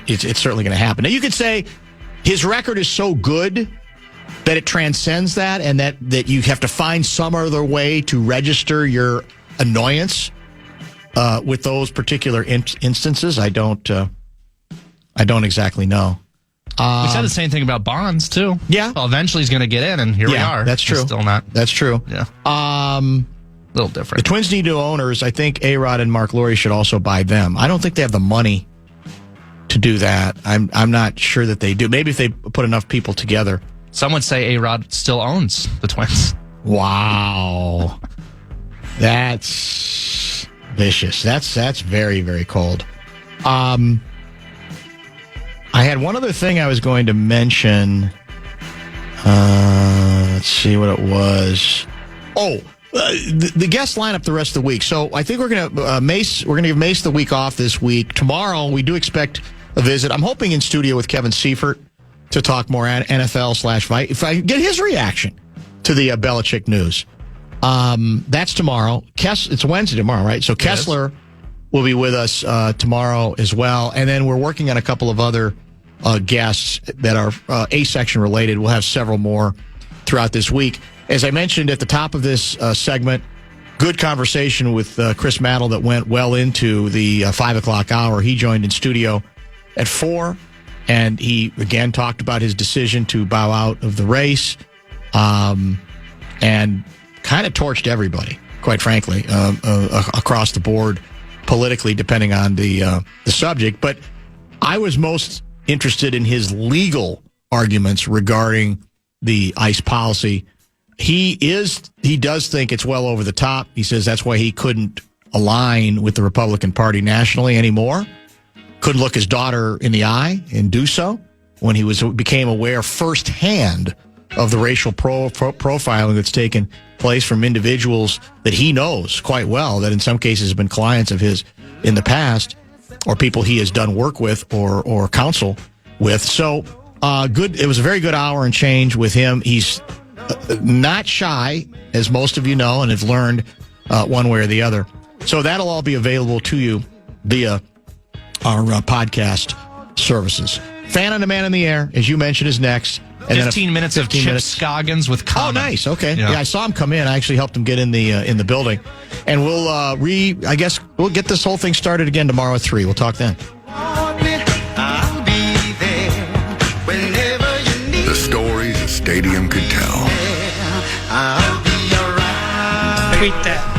it's certainly going to happen. Now, you could say his record is so good that it transcends that and that you have to find some other way to register your annoyance with those particular instances. I don't exactly know. We said the same thing about Bonds, too. Yeah. Well, eventually he's going to get in, and here we are. That's true. He's still not. That's true. Yeah. A little different. The Twins need new owners. I think A-Rod and Mark Lurie should also buy them. I don't think they have the money to do that. I'm not sure that they do. Maybe if they put enough people together. Some would say A-Rod still owns the Twins. Wow. That's vicious. That's very, very cold. I had one other thing I was going to mention. Let's see what it was. The guest lineup the rest of the week. So I think we're going to give Mace the week off this week. Tomorrow we do expect a visit. I'm hoping in studio with Kevin Seifert to talk more NFL/Fight. If I get his reaction to the Belichick news. That's tomorrow. It's Wednesday tomorrow, right? So Kessler will be with us tomorrow as well. And then we're working on a couple of other guests that are A-section related. We'll have several more throughout this week. As I mentioned at the top of this segment, good conversation with Chris Maddle that went well into the 5 o'clock hour. He joined in studio at 4, and he again talked about his decision to bow out of the race and kind of torched everybody, quite frankly, across the board politically, depending on the subject. But I was most interested in his legal arguments regarding the ICE policy. He does think it's well over the top. He says that's why he couldn't align with the Republican Party nationally anymore. Couldn't look his daughter in the eye and do so when he became aware firsthand of the racial profiling that's taken place from individuals that he knows quite well, that in some cases have been clients of his in the past, or people he has done work with or counsel with. So good. It was a very good hour and change with him. He's not shy, as most of you know and have learned one way or the other. So that'll all be available to you via our podcast services. Fan on Demand in the Air, as you mentioned, is next. And 15 minutes of Chip Scoggins with Common. Oh, nice. Okay. Yeah, I saw him come in. I actually helped him get in the building. And we'll I guess we'll get this whole thing started again tomorrow at 3. We'll talk then. The stories stadium could tell. I'll be alright. Tweet that.